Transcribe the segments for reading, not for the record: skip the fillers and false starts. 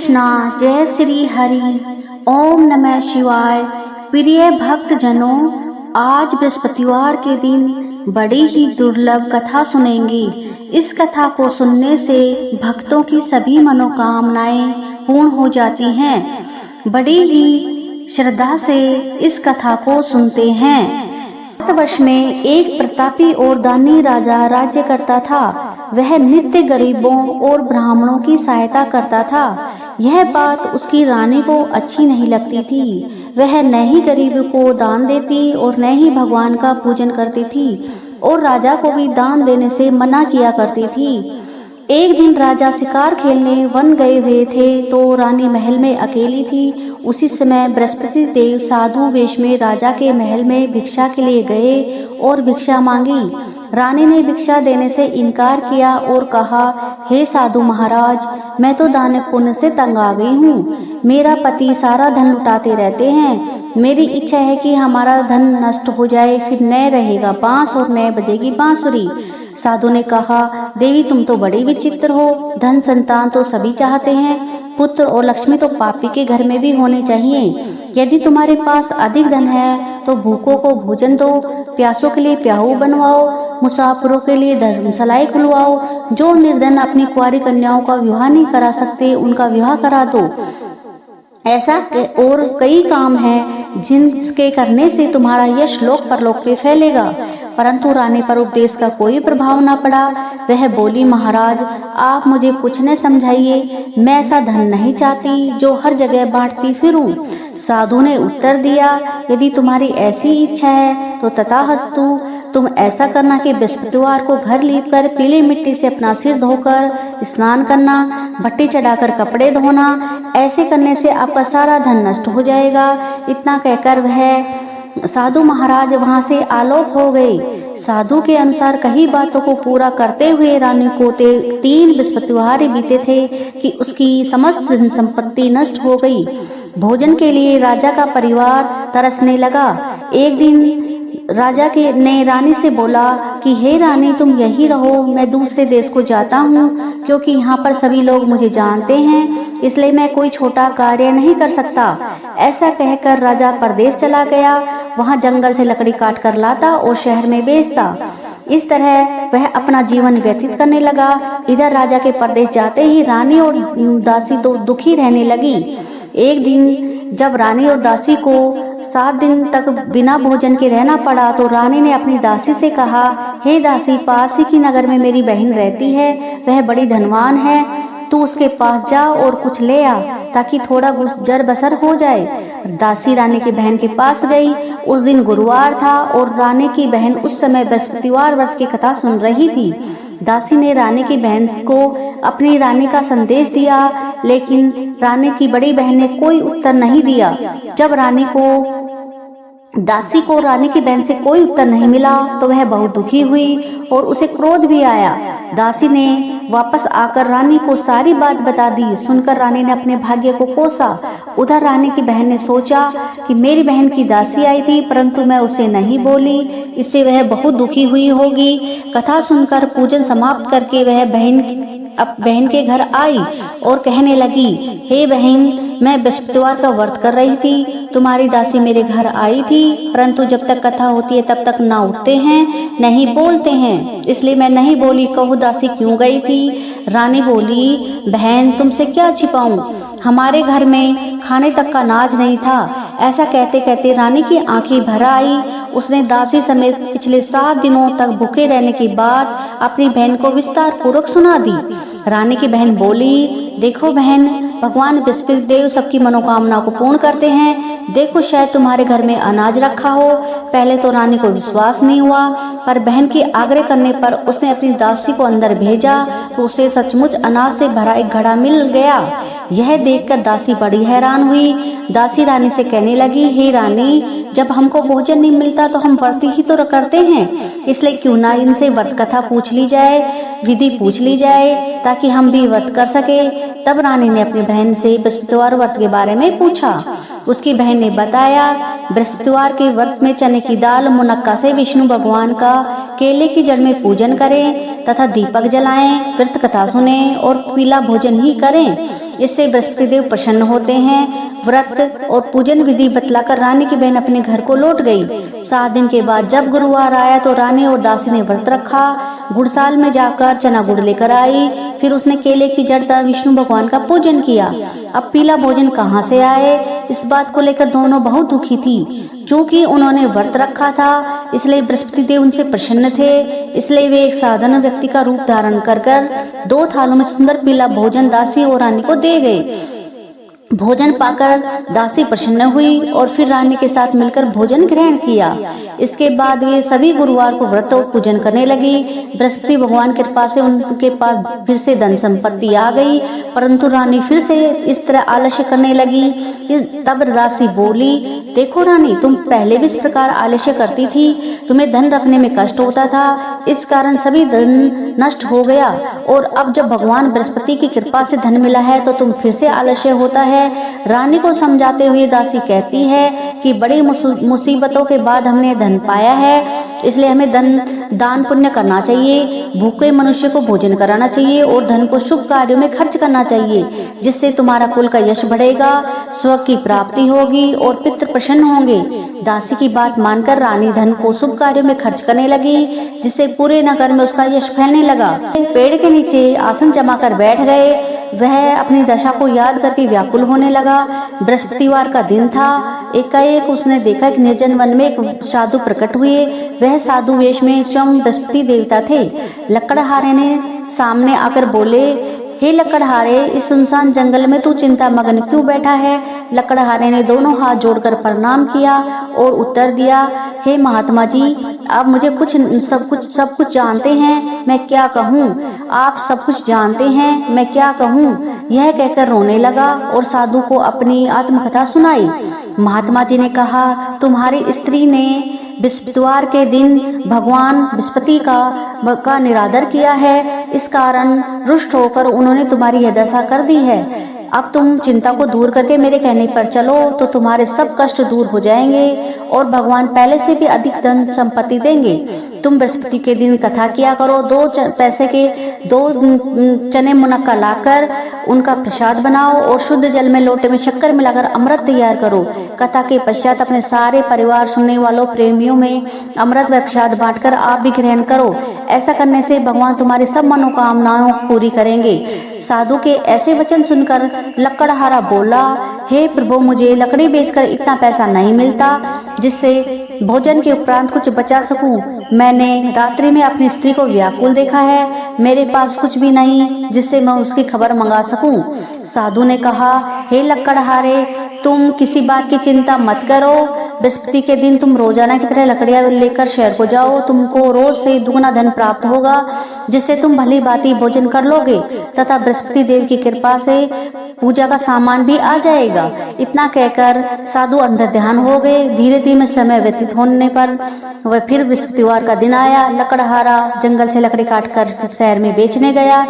कृष्णा, जय श्री हरि। ओम नमः शिवाय। प्रिय भक्त जनों, आज बृहस्पतिवार के दिन बड़ी ही दुर्लभ कथा सुनेंगे। इस कथा को सुनने से भक्तों की सभी मनोकामनाएं पूर्ण हो जाती हैं। बड़ी ही श्रद्धा से इस कथा को सुनते हैं। भारतवर्ष में एक प्रतापी और दानी राजा राज्य करता था। वह नित्य गरीबों और ब्राह्मणों की सहायता करता था। यह बात उसकी रानी को अच्छी नहीं लगती थी। वह न ही गरीब को दान देती और न ही भगवान का पूजन करती थी और राजा को भी दान देने से मना किया करती थी। एक दिन राजा शिकार खेलने वन गए हुए थे तो रानी महल में अकेली थी। उसी समय बृहस्पति देव साधु वेश में राजा के महल में भिक्षा के लिए गए और भिक्षा मांगी। रानी ने भिक्षा देने से इनकार किया और कहा, हे साधु महाराज, मैं तो दान पुण्य से तंग आ गई हूँ। मेरा पति सारा धन लुटाते रहते हैं। मेरी इच्छा है कि हमारा धन नष्ट हो जाए, फिर न रहेगा बांस और न बजेगी बांसुरी। साधु ने कहा, देवी तुम तो बड़ी विचित्र हो। धन संतान तो सभी चाहते हैं, पुत्र और लक्ष्मी तो पापी के घर में भी होने चाहिए। यदि तुम्हारे पास अधिक धन है तो भूखों को भोजन दो, प्यासों के लिए प्याऊ बनवाओ, मुसाफिरों के लिए धर्मशालाएं खुलवाओ। जो निर्धन अपनी कुंवारी कन्याओं का विवाह नहीं करा सकते उनका विवाह करा दो। ऐसा और कई काम हैं जिनके करने से तुम्हारा यश लोक परलोक पे फैलेगा। परंतु रानी पर उपदेश का कोई प्रभाव न पड़ा। वह बोली, महाराज आप मुझे कुछ न समझाइए, मैं ऐसा धन नहीं चाहती जो हर जगह बांटती फिरूं। साधु ने उत्तर दिया, यदि तुम्हारी ऐसी इच्छा है तो तथास्तु। तुम ऐसा करना कि बृहस्पतिवार को घर लीपकर पीली मिट्टी से अपना सिर धोकर स्नान करना, भट्टी चढ़ाकर कपड़े धोना। ऐसे करने से आपका सारा धन नष्ट हो जाएगा। इतना कहकर वह साधु महाराज वहां से आलोक हो गए। साधु के अनुसार कई बातों को पूरा करते हुए रानी को 3 बृहस्पतिवार बीते थे कि उसकी समस्त धन संपत्ति नष्ट हो गई। भोजन के लिए राजा का परिवार तरसने लगा। एक दिन राजा ने रानी से बोला कि हे रानी, तुम यही रहो, मैं दूसरे देश को जाता हूँ क्योंकि यहाँ पर सभी लोग मुझे जानते हैं, इसलिए मैं कोई छोटा कार्य नहीं कर सकता। ऐसा कहकर राजा परदेश चला गया। वहाँ जंगल से लकड़ी काट कर लाता और शहर में बेचता। इस तरह वह अपना जीवन व्यतीत करने लगा। इधर राजा के परदेश जाते ही रानी और दासी तो दुखी रहने लगी। एक दिन जब रानी और दासी को 7 दिन तक बिना भोजन के रहना पड़ा तो रानी ने अपनी दासी से कहा, हे दासी, पास ही की नगर में मेरी बहन रहती है, वह बड़ी धनवान है, तू उसके पास जा और कुछ ले आ ताकि थोड़ा गुजर बसर हो जाए। दासी रानी की बहन के पास गई। उस दिन गुरुवार था और रानी की बहन उस समय बृहस्पतिवार व्रत की कथा सुन रही थी। दासी ने रानी की बहन को अपनी रानी का संदेश दिया, लेकिन रानी की बड़ी बहन ने कोई उत्तर नहीं दिया। जब दासी को रानी की बहन से कोई उत्तर नहीं मिला तो वह बहुत दुखी हुई और उसे क्रोध भी आया। दासी ने वापस आकर रानी को सारी बात बता दी। सुनकर रानी ने अपने भाग्य को कोसा। उधर रानी की बहन ने सोचा कि मेरी बहन की दासी आई थी परंतु मैं उसे नहीं बोली, इससे वह बहुत दुखी हुई होगी। कथा सुनकर पूजन समाप्त करके वह बहन के घर आई और कहने लगी, हे बहन, मैं बृहस्पतिवार का व्रत कर रही थी, तुम्हारी दासी मेरे घर आई थी, परंतु जब तक कथा होती है तब तक ना उठते हैं नहीं बोलते हैं, इसलिए मैं नहीं बोली। कहो दासी क्यों गई थी? रानी बोली, बहन तुमसे क्या छिपाऊं, हमारे घर में खाने तक का अनाज नहीं था। ऐसा कहते कहते रानी की आंखें भर आई। उसने दासी समेत पिछले 7 दिनों तक भूखे रहने की बात अपनी बहन को विस्तार पूर्वक सुना दी। रानी की बहन बोली, देखो बहन, भगवान बृहस्पति देव सबकी मनोकामना को पूर्ण करते हैं। देखो शायद तुम्हारे घर में अनाज रखा हो। पहले तो रानी को विश्वास नहीं हुआ, पर बहन के आग्रह करने पर उसने अपनी दासी को अंदर भेजा तो उसे सचमुच अनाज से भरा एक घड़ा मिल गया। यह देखकर दासी बड़ी हैरान हुई। दासी रानी से कहने लगी, हे रानी, जब हमको भोजन नहीं मिलता तो हम व्रत ही तो करते हैं, इसलिए क्यों ना इनसे व्रत कथा पूछ ली जाए, विधि पूछ ली जाए ताकि हम भी व्रत कर सके। तब रानी ने अपनी बहन से बृहस्पतिवार व्रत के बारे में पूछा। उसकी बहन ने बताया, बृहस्पतिवार के व्रत में चने की दाल, मुनक्का से विष्णु भगवान का केले की जड़ में पूजन करें तथा दीपक जलाएं, व्रत कथा सुने और पीला भोजन ही करें। इससे बृहस्पति देव प्रसन्न होते हैं। व्रत और पूजन विधि बतलाकर रानी की बहन अपने घर को लौट गई। 7 दिन के बाद जब गुरुवार आया तो रानी और दासी ने व्रत रखा। गुड़साल में जाकर चना गुड़ लेकर आई। फिर उसने केले की जड़ तथा विष्णु भगवान का पूजन किया। अब पीला भोजन कहाँ से आए, इस बात को लेकर दोनों बहुत दुखी थी। चूंकि उन्होंने व्रत रखा था इसलिए बृहस्पति देव उनसे प्रसन्न थे। इसलिए वे एक साधारण व्यक्ति का रूप धारण कर 2 थालों में सुंदर पीला भोजन दासी और रानी को दे गए। भोजन पाकर दासी प्रसन्न हुई और फिर रानी के साथ मिलकर भोजन ग्रहण किया। इसके बाद वे सभी गुरुवार को व्रत और पूजन करने लगी। बृहस्पति भगवान की कृपा से उनके पास फिर से धन संपत्ति आ गई, परंतु रानी फिर से इस तरह आलस्य करने लगी। तब दासी बोली, देखो रानी, तुम पहले भी इस प्रकार आलस्य करती थी, तुम्हें धन रखने में कष्ट होता था, इस कारण सभी धन नष्ट हो गया, और अब जब भगवान बृहस्पति की कृपा से धन मिला है तो तुम फिर से आलस्य होता है। रानी को समझाते हुए दासी कहती है कि बड़ी मुसीबतों के बाद हमने धन पाया है, इसलिए हमें दान पुण्य करना चाहिए, भूखे मनुष्य को भोजन कराना चाहिए और धन को शुभ कार्यों में खर्च करना चाहिए, जिससे तुम्हारा कुल का यश बढ़ेगा, स्वर्ग की प्राप्ति होगी और पितृ प्रसन्न होंगे। दासी की बात मानकर रानी धन को शुभ कार्यों में खर्च करने लगी, जिससे पूरे नगर में उसका यश फैलने लगा। पेड़ के नीचे आसन जमा कर बैठ गए। वह अपनी दशा को याद करके व्याकुल होने लगा। बृहस्पतिवार का दिन था। एकाएक उसने देखा कि निर्जन वन में एक साधु प्रकट हुए। वह साधु वेश में स्वयं बृहस्पति देवता थे। लकड़हारे ने सामने आकर बोले, हे लकड़हारे, इस सुनसान जंगल में तू चिंता मग्न क्यों बैठा है? लकड़हारे ने दोनों हाथ जोड़कर प्रणाम किया और उत्तर दिया, हे महात्मा जी, आप मुझे सब कुछ जानते हैं, मैं क्या कहूँ? आप सब कुछ जानते हैं, मैं क्या कहूँ? यह कहकर रोने लगा और साधु को अपनी आत्मकथा सुनाई। महात्मा जी ने कहा, तुम्हारी स्त्री ने बृहस्पतिवार के दिन भगवान बृहस्पति का निरादर किया है, इस कारण रुष्ट होकर उन्होंने तुम्हारी यह दशा कर दी है। अब तुम चिंता को दूर करके मेरे कहने पर चलो तो तुम्हारे सब कष्ट दूर हो जाएंगे और भगवान पहले से भी अधिक धन संपत्ति देंगे। तुम बृहस्पति के दिन कथा किया करो। 2 पैसे के 2 चने मुनक्का लाकर उनका प्रसाद बनाओ और शुद्ध जल में लोटे में शक्कर मिलाकर अमृत तैयार करो। कथा के पश्चात अपने सारे परिवार, सुनने वालों, प्रेमियों में अमृत व प्रसाद बांटकर आप भी ग्रहण करो। ऐसा करने से भगवान तुम्हारी सब मनोकामनाओं पूरी करेंगे। साधु के ऐसे वचन सुनकर लकड़हारा बोला, हे प्रभु, मुझे लकड़ी बेचकर इतना पैसा नहीं मिलता जिससे भोजन के उपरांत कुछ बचा सकूं। मैंने रात्रि में अपनी स्त्री को व्याकुल देखा है, मेरे पास कुछ भी नहीं जिससे मैं उसकी खबर मंगा सकूं। साधु ने कहा, हे लकड़हारे, तुम किसी बात की चिंता मत करो। बृहस्पति के दिन तुम रोजाना की तरह लकड़ियां लेकर शहर को जाओ। तुमको रोज से दुगना धन प्राप्त होगा, जिससे तुम भली भांति भोजन कर लोगे तथा बृहस्पति देव की कृपा से पूजा का सामान भी आ जाएगा। इतना कहकर साधु अंदर ध्यान हो गए। धीरे धीरे समय व्यतीत होने पर वह फिर बृहस्पतिवार का दिन आया। लकड़हारा जंगल से लकड़ी काटकर शहर में बेचने गया।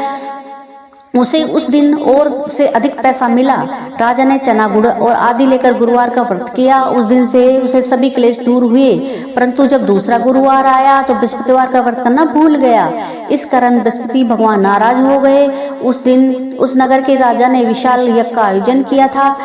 उसे उस दिन और से अधिक पैसा मिला। राजा ने चना गुड़ और आदि लेकर गुरुवार का व्रत किया। उस दिन से उसे सभी क्लेश दूर हुए, परंतु जब दूसरा गुरुवार आया तो बृहस्पतिवार का व्रत करना भूल गया। इस कारण बृहस्पति भगवान नाराज हो गए। उस दिन उस नगर के राजा ने विशाल यज्ञ का आयोजन किया था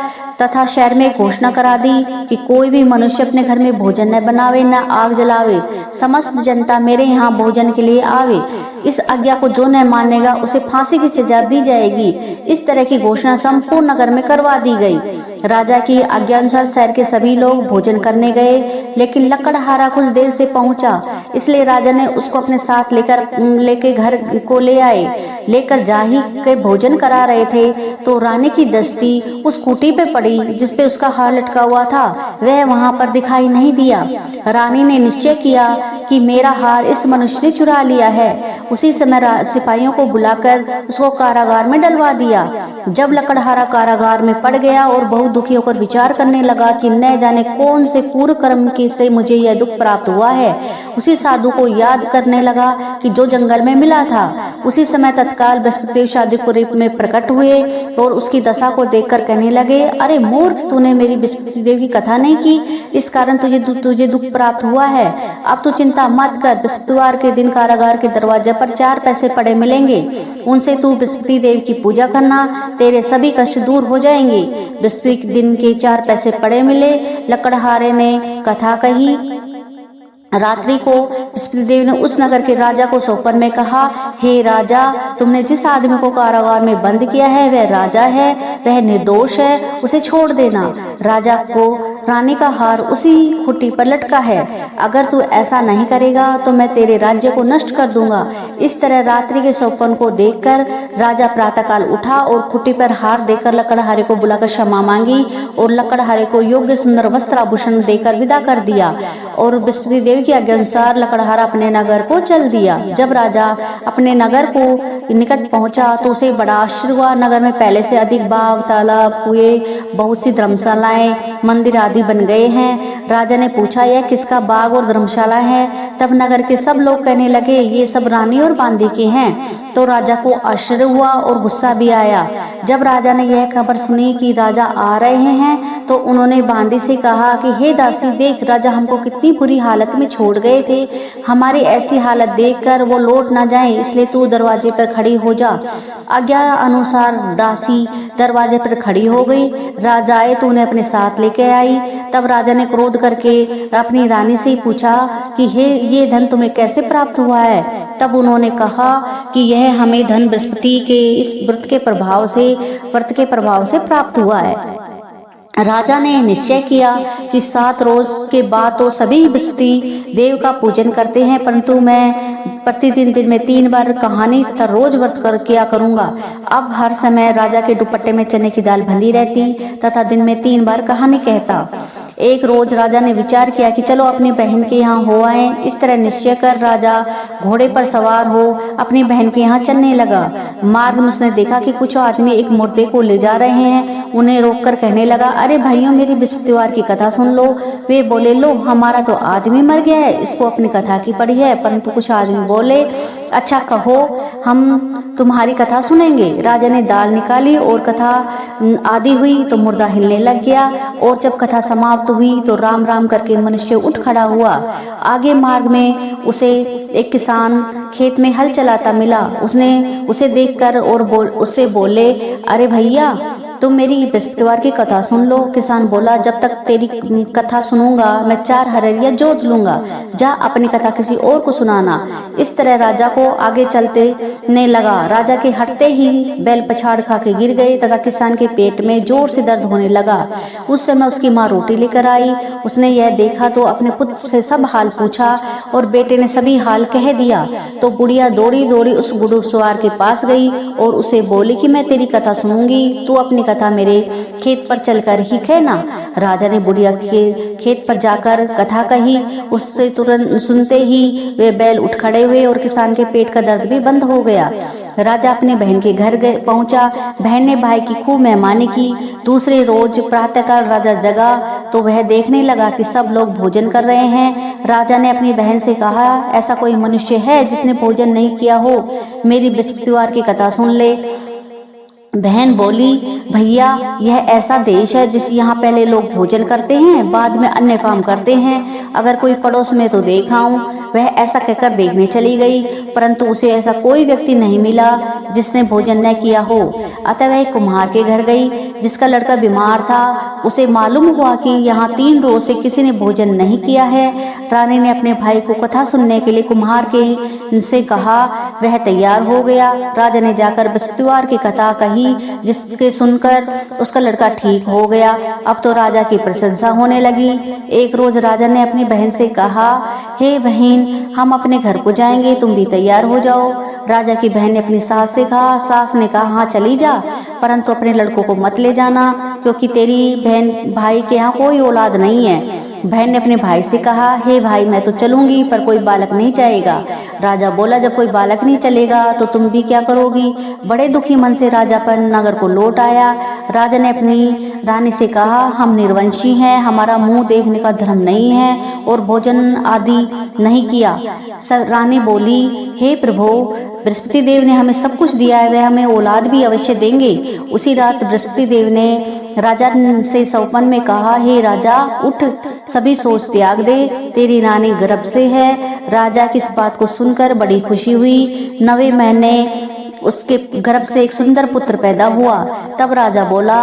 तथा शहर में घोषणा करा दी कि कोई भी मनुष्य अपने घर में भोजन न बनावे, न आग जलावे। समस्त जनता मेरे यहाँ भोजन के लिए आवे। इस आज्ञा को जो न मानेगा उसे फांसी की सजा दी जाएगी। इस तरह की घोषणा संपूर्ण नगर में करवा दी गई। राजा की आज्ञा अनुसार शहर के सभी लोग भोजन करने गए, लेकिन लकड़हारा कुछ देर से पहुंचा, इसलिए राजा ने उसको अपने साथ लेके घर को ले आए। लेकर जाही के भोजन करा रहे थे तो रानी की दृष्टि उस कुटी पे पड़ी जिसपे उसका हार लटका हुआ था। वह वहां पर दिखाई नहीं दिया। रानी ने निश्चय किया कि मेरा हार इस मनुष्य ने चुरा लिया है। उसी समय सिपाहियों को बुलाकर उसको कारागार में डलवा दिया। जब लकड़हारा कारागार में पड़ गया और बहुत दुखी होकर विचार करने लगा कि न जाने कौन से पूर्व कर्म के से मुझे यह दुख प्राप्त हुआ है, उसी साधु को याद करने लगा कि जो जंगल में मिला था। उसी समय तत्काल बृहस्पति देव साधु के रूप में प्रकट हुए और उसकी दशा को देखकर कहने लगे, अरे मूर्ख, तूने मेरी बृहस्पति देव की कथा नहीं की, इस कारण तुझे दुख प्राप्त हुआ है। अब तू चिंता मत कर, बृहस्पतिवार के दिन कारागार के दरवाजे पर 4 पैसे पड़े मिलेंगे, उनसे तू बृहस्पति देव की पूजा करना, तेरे सभी कष्ट दूर हो जाएंगे। बृहस्पति दिन के 4 पैसे पड़े मिले। लकड़हारे ने कथा कही। रात्रि को बृहस्पति देव ने उस नगर के राजा को स्वप्न में कहा, हे राजा, तुमने जिस आदमी को कारागार में बंद किया है वह राजा है, वह निर्दोष है, उसे छोड़ देना। राजा को रानी का हार उसी खुट्टी पर लटका है, अगर तू ऐसा नहीं करेगा तो मैं तेरे राज्य को नष्ट कर दूंगा। इस तरह रात्रि के स्वप्न को देखकर राजा प्रातःकाल उठा और खुट्टी पर हार देकर लकड़हारे को बुलाकर क्षमा मांगी और लकड़हारे को योग्य सुंदर वस्त्र आभूषण देकर विदा कर दिया। और बृहस्पति देव की आज्ञा अनुसार लकड़हारा अपने नगर को चल दिया। जब राजा अपने नगर को निकट पहुंचा तो उसे बड़ा आश्चर्य हुआ। नगर में पहले से अधिक बाग, तालाब, कुएं, बहुत सी धर्मशालाएं, मंदिर आदि बन गए हैं। राजा ने पूछा, यह किसका बाग और धर्मशाला है? तब नगर के सब लोग कहने लगे, ये सब रानी और बांदी के हैं। तो राजा को आश्चर्य हुआ और गुस्सा भी आया। जब राजा ने यह खबर सुनी कि राजा आ रहे हैं तो उन्होंने बांदी से कहा कि हे दासी, देख, राजा हमको कितनी बुरी हालत में छोड़ गए थे, हमारी ऐसी हालत देखकर वो लौट ना जाएं, इसलिए तू दरवाजे पर खड़ी हो जा। आज्ञा अनुसार दासी दरवाजे पर खड़ी हो गई। राजा आए तो उन्हें अपने साथ लेके आई। तब राजा ने क्रोध करके अपनी रानी से पूछा कि हे, ये धन तुम्हें कैसे प्राप्त हुआ है? तब उन्होंने कहा कि यह हमें धन बृहस्पति के इस व्रत के प्रभाव से प्राप्त हुआ है। राजा ने निश्चय किया कि 7 रोज के बाद तो सभी बृहस्पति देव का पूजन करते हैं, परंतु मैं प्रतिदिन दिन में 3 बार कहानी तथा रोज व्रत कर किया करूंगा। अब हर समय राजा के दुपट्टे में चने की दाल बंधी रहती तथा दिन में 3 बार कहानी कहता। एक रोज राजा ने विचार किया कि चलो अपनी बहन के यहाँ हो आए। इस तरह निश्चय कर राजा घोड़े पर सवार हो अपनी बहन के यहाँ चलने लगा। मार्ग में उसने देखा कि कुछ आदमी एक मुर्दे को ले जा रहे हैं। उन्हें रोककर कहने लगा, अरे भाइयों, मेरी बृहस्पतिवार की कथा सुन लो। वे बोले, लो, हमारा तो आदमी मर गया है, इसको अपनी कथा की पड़ी है। परंतु कुछ आदमी बोले, अच्छा कहो, हम तुम्हारी कथा सुनेंगे। राजा ने दाल निकाली और कथा आदि हुई तो मुर्दा हिलने लग गया। और जब कथा समाप्त हुई तो राम राम करके मनुष्य उठ खड़ा हुआ। आगे मार्ग में उसे एक किसान खेत में हल चलाता मिला। उसने उसे देखकर और उससे बोले, अरे भैया, तुम मेरी बृहस्पतिवार की कथा सुन लो। किसान बोला, जब तक तेरी कथा सुनूंगा मैं 4 हरिया जोत लूंगा, जा अपनी कथा किसी और को सुनाना। इस तरह राजा को आगे चलते ने लगा। राजा के हटते ही बैल पछाड़ खा के गिर गए तथा किसान के पेट में जोर से दर्द होने लगा। उस समय उसकी माँ रोटी लेकर आई। उसने यह देखा तो अपने पुत्र से सब हाल पूछा और बेटे ने सभी हाल कह दिया। तो बुढ़िया दौड़ी दौड़ी उस घुड़सवार के पास गई और उसे बोली कि मैं तेरी कथा सुनूंगी, तू अपनी कथा मेरे खेत पर चलकर ही कहना। राजा ने बुढ़िया के खेत पर जाकर कथा कही। उससे तुरंत सुनते ही वे बैल उठ खड़े हुए और किसान के पेट का दर्द भी बंद हो गया। राजा अपने बहन के घर पहुंचा। बहन ने भाई की खूब मेहमानी की। दूसरे रोज प्रातःकाल राजा जगा तो वह देखने लगा कि सब लोग भोजन कर रहे हैं। राजा ने अपनी बहन से कहा, ऐसा कोई मनुष्य है जिसने भोजन नहीं किया हो? मेरी बृहस्पतिवार की कथा सुन ले। बहन बोली, भैया, यह ऐसा देश है जिस यहाँ पहले लोग भोजन करते हैं, बाद में अन्य काम करते हैं। अगर कोई पड़ोस में तो देखा हूँ। वह ऐसा कहकर देखने चली गई, परंतु उसे ऐसा कोई व्यक्ति नहीं मिला जिसने भोजन न किया हो। अतः वह कुम्हार के घर गई जिसका लड़का बीमार था। उसे मालूम हुआ कि यहाँ 3 रोज से किसी ने भोजन नहीं किया है। रानी ने अपने भाई को कथा सुनने के लिए कुम्हार के से कहा। वह तैयार हो गया। राजा ने जाकर बृहस्पतिवार की कथा कही, जिसके सुनकर उसका लड़का ठीक हो गया। अब तो राजा की प्रशंसा होने लगी। एक रोज राजा ने अपनी बहन से कहा, हे बहन, हम अपने घर को जाएंगे, तुम भी तैयार हो जाओ। राजा की बहन ने अपनी सास से कहा। सास ने कहा, हाँ चली जा, परंतु अपने लड़कों को मत ले जाना, क्योंकि तेरी बहन भाई के यहाँ कोई औलाद नहीं है। बहन ने अपने भाई से कहा, हे भाई, मैं तो चलूंगी पर कोई बालक नहीं जाएगा। राजा बोला, जब कोई बालक नहीं चलेगा तो तुम भी क्या करोगी? बड़े दुखी मन से राजा पर नगर को लौट आया। राजा ने अपनी रानी से कहा, हम निर्वंशी हैं, हमारा मुंह देखने का धर्म नहीं है और भोजन आदि नहीं किया। रानी बोली, हे प्रभु, बृहस्पति देव ने हमें सब कुछ दिया है, वह हमें औलाद भी अवश्य देंगे। उसी रात बृहस्पति देव ने राजा से सौपन में कहा, हे राजा उठ, सभी सोच त्याग दे, तेरी रानी गर्भ से है। राजा की इस बात को सुनकर बड़ी खुशी हुई। 9वें महीने उसके गर्भ से एक सुंदर पुत्र पैदा हुआ। तब राजा बोला,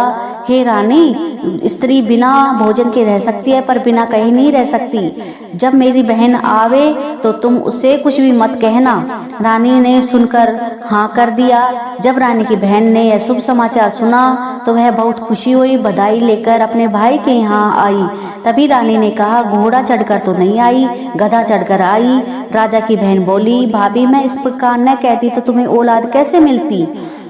हे रानी, स्त्री बिना भोजन के रह सकती है पर बिना कहे नहीं रह सकती। जब मेरी बहन आवे तो तुम उससे कुछ भी मत कहना। रानी ने सुनकर हाँ कर दिया। जब रानी की बहन ने यह शुभ समाचार सुना तो वह बहुत खुशी हुई, बधाई लेकर अपने भाई के यहाँ आई। तभी रानी ने कहा, घोड़ा चढ़कर तो नहीं आई, गधा चढ़कर आई। राजा की बहन बोली, भाभी मैं इस प्रकार न कहती तो तुम्हें औलाद कैसे मिलती।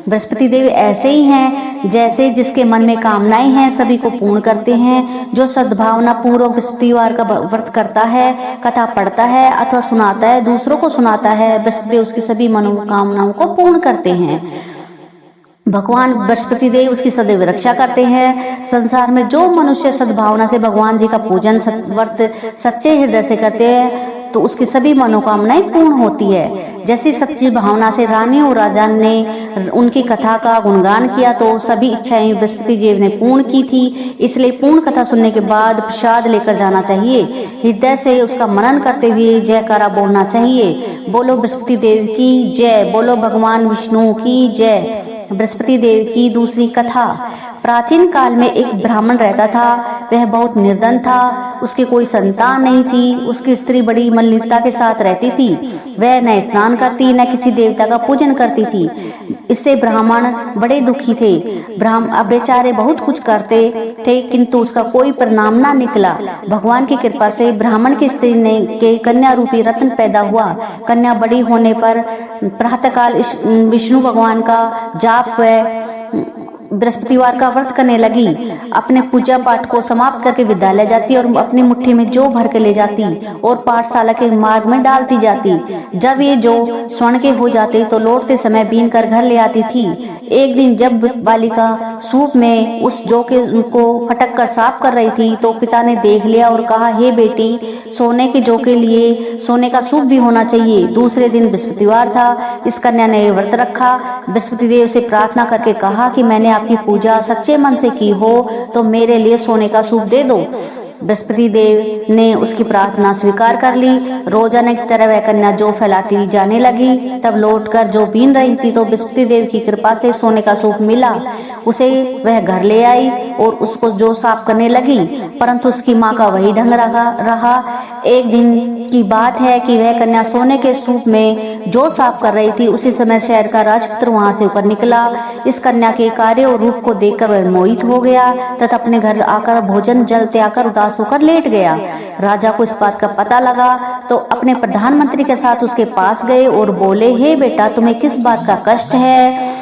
बृहस्पति देव ऐसे ही हैं, जैसे जिसके मन में कामनाएं हैं सभी को पूर्ण करते हैं। जो सद्भावना पूर्वक बृहस्पतिवार का व्रत करता है, कथा पढ़ता है अथवा सुनाता है, दूसरों को सुनाता है, बृहस्पति देव उसकी सभी मनोकामनाओं को पूर्ण करते हैं। भगवान बृहस्पति देव उसकी सदैव रक्षा करते हैं। संसार में जो मनुष्य सद्भावना से भगवान जी का पूजन व्रत सच्चे हृदय से करते हैं तो उसकी सभी मनोकामनाएं पूर्ण होती है। जैसी सच्ची भावना से रानी और राजा ने उनकी कथा का गुणगान किया तो सभी इच्छाएं बृहस्पति देव ने पूर्ण की थी। इसलिए पूर्ण कथा सुनने के बाद प्रसाद लेकर जाना चाहिए। हृदय से उसका मनन करते हुए जयकारा बोलना चाहिए। बोलो बृहस्पति देव की जय, बोलो भगवान विष्णु की जय। बृहस्पति देव की दूसरी कथा। प्राचीन काल में एक ब्राह्मण रहता था। वह बहुत निर्धन था, उसकी कोई संतान नहीं थी। उसकी स्त्री बड़ी मलिनता के साथ रहती थी। वह न स्नान करती न किसी देवता का पूजन करती थी। इससे ब्राह्मण बड़े दुखी थे। बेचारे बहुत कुछ करते थे किंतु उसका कोई परिणाम ना निकला। भगवान की कृपा से ब्राह्मण की स्त्री ने के कन्या रूपी रत्न पैदा हुआ। कन्या बड़ी होने पर प्रातःकाल विष्णु भगवान का जाप व बृहस्पतिवार का व्रत करने लगी। अपने पूजा पाठ को समाप्त करके विद्यालय जाती और अपनी मुट्ठी में जौ भर के ले जाती और पाठशाला के मार्ग में डालती जाती। जब ये जौ स्वर्ण के हो जाते तो लौटते समय बीन कर घर ले आती थी। एक दिन जब बालिका सूप में उस जौ को फटक कर साफ कर रही थी तो पिता ने देख लिया और कहा, हे बेटी, सोने के जौ के लिए सोने का सूप भी होना चाहिए। दूसरे दिन बृहस्पतिवार था। इस कन्या ने व्रत रखा। बृहस्पति देव से प्रार्थना करके कहा कि मैंने आपकी पूजा सच्चे मन से की हो तो मेरे लिए सोने का सूप दे दो। बृहस्पति देव ने उसकी प्रार्थना स्वीकार कर ली। रोजाना की तरह वह कन्या जौ फैलाती हुई जाने लगी। तब लौटकर जौ बीन रही थी तो बृहस्पति देव की कृपा से सोने का सूप मिला। उसे वह घर ले आई और उसको जौ साफ करने लगी, परंतु उसकी माँ का वही ढंग रहा। एक दिन की बात है कि वह कन्या सोने के सूप में जौ साफ कर रही थी। उसी समय शहर का राजपुत्र वहां से ऊपर निकला। इस कन्या के कार्य और रूप को देखकर वह मोहित हो गया तथा अपने घर आकर भोजन जल त्याग कर उदास होकर लेट गया। राजा को इस बात का पता लगा तो अपने प्रधानमंत्री के साथ उसके पास गए और बोले, हे बेटा, तुम्हें किस बात का कष्ट है?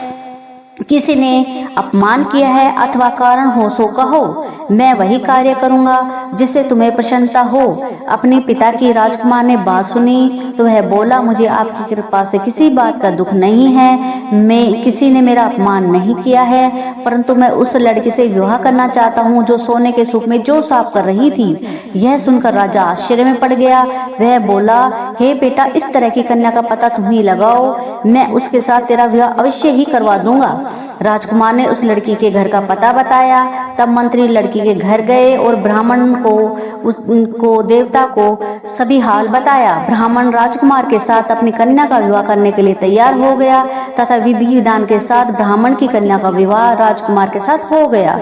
किसी ने अपमान किया है अथवा कारण हो सो कहो, मैं वही कार्य करूंगा जिससे तुम्हें प्रसन्नता हो। अपने पिता की राजकुमार ने बात सुनी तो वह बोला, मुझे आपकी कृपा से किसी बात का दुख नहीं है। मैं किसी ने मेरा अपमान नहीं किया है, परंतु मैं उस लड़की से विवाह करना चाहता हूँ जो सोने के सूप में जौ साफ कर रही थी। यह सुनकर राजा आश्चर्य में पड़ गया। वह बोला, हे बेटा, इस तरह की कन्या का पता तुम ही लगाओ, मैं उसके साथ तेरा विवाह अवश्य ही करवा दूंगा। राजकुमार ने उस लड़की के घर का पता बताया। तब मंत्री लड़की के घर गए और ब्राह्मण को देवता को सभी हाल बताया। ब्राह्मण राजकुमार के साथ अपनी कन्या का विवाह करने के लिए तैयार हो गया तथा विधि विधान के साथ ब्राह्मण की कन्या का विवाह राजकुमार के साथ हो गया।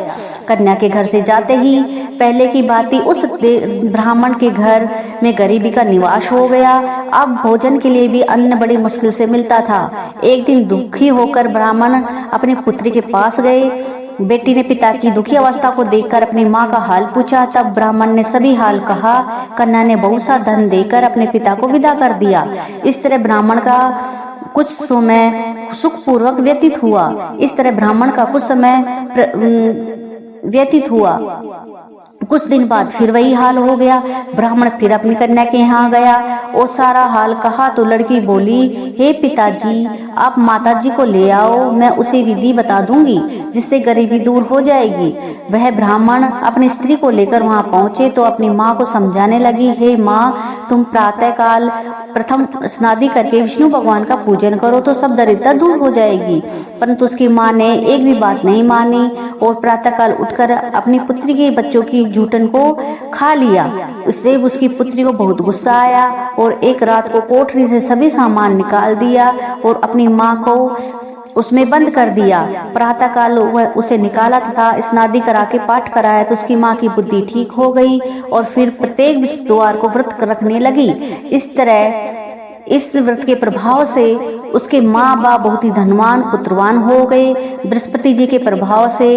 कन्या के घर से जाते ही पहले की भांति उस ब्राह्मण के घर में गरीबी का निवास हो गया। अब भोजन के लिए भी अन्न बड़ी मुश्किल से मिलता था। एक दिन दुखी होकर ब्राह्मण अपनी पुत्री के पास गए। बेटी ने पिता की दुखी अवस्था को देखकर अपनी माँ का हाल पूछा। तब ब्राह्मण ने सभी हाल कहा। कन्या ने बहुत सा धन देकर अपने पिता को विदा कर दिया। इस तरह ब्राह्मण का कुछ समय सुखपूर्वक व्यतीत हुआ। कुछ दिन बाद फिर वही हाल हो गया। ब्राह्मण फिर अपनी कन्या के यहाँ गया और सारा हाल कहा तो लड़की बोली, हे पिताजी, आप माताजी को ले आओ, मैं उसे विधि बता दूंगी जिससे गरीबी दूर हो जाएगी। वह ब्राह्मण अपनी स्त्री को लेकर वहां पहुंचे तो अपनी माँ को समझाने लगी, हे माँ, तुम प्रातः काल प्रथम स्नादि करके विष्णु भगवान का पूजन करो तो सब दरिद्रता दूर हो जाएगी। परंतु उसकी माँ ने एक भी बात नहीं मानी और प्रातःकाल उठकर अपनी पुत्री के बच्चों की जूठन को खा लिया। उससे उसकी पुत्री को बहुत गुस्सा आया और एक रात को कोठरी से सभी सामान निकाल दिया और अपनी माँ को उसमें बंद कर दिया। प्रातःकाल वह उसे निकाला तथा स्नादि करा के पाठ कराया तो उसकी माँ की बुद्धि ठीक हो गई और फिर प्रत्येक बृहस्पतिवार को व्रत रखने लगी। इस तरह इस व्रत के प्रभाव से उसके माँ बाप बहुत ही धनवान पुत्रवान हो गए। बृहस्पति जी के प्रभाव से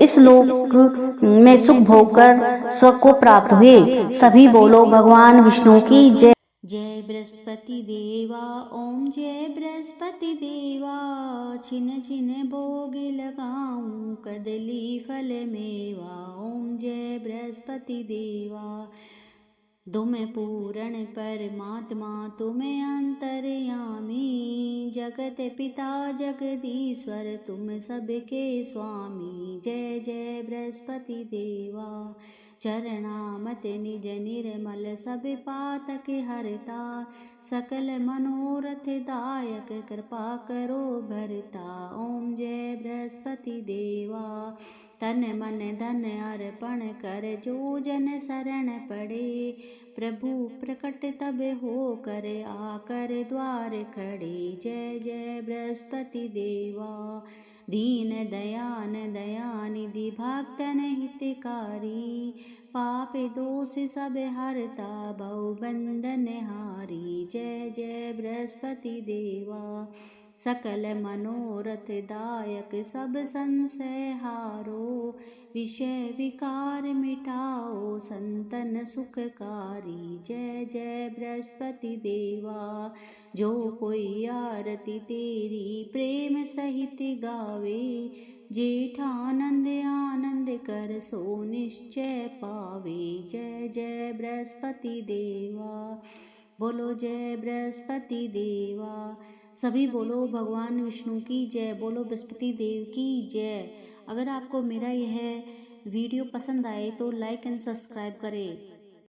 इस लोक में सुख भोग कर स्वर्ग को प्राप्त हुए। सभी बोलो भगवान विष्णु की जय। जय बृहस्पति देवा, ओम जय बृहस्पति देवा, छिन छिन भोग लगाऊं कदली फल मेवा। ओम जय बृहस्पति देवा, तुम पूरण परमात्मा, तुम अंतर्यामी, जगत पिता जगदीश्वर, तुम सबके स्वामी। जय जय बृहस्पति देवा, चरणामत निज निर्मल, सब पातक हरता, सकल मनोरथ दायक, कृपा करो भरता। ओम जय बृहस्पति देवा, तन मन धन अर्पण कर, जो जन शरण पड़े, प्रभु प्रकट तब हो कर, आकर द्वार खड़े। जय जय बृहस्पति देवा, दीन दयान दयानिधि, भक्तन हितकारी, पाप दोष सब हरता, भव बंधन हारी। जय जय बृहस्पति देवा, सकल मनोरथ दायक, सब संशय हारो, विषय विकार मिटाओ, संतन सुखकारी। जय जय बृहस्पति देवा, जो कोई आरती तेरी प्रेम सहित गावे, जेठानंद आनंद कर सो निश्चय पावे। जय जय बृहस्पति देवा, बोलो जय बृहस्पति देवा। सभी बोलो भगवान विष्णु की जय, बोलो बृहस्पति देव की जय। अगर आपको मेरा यह वीडियो पसंद आए तो लाइक एंड सब्सक्राइब करें।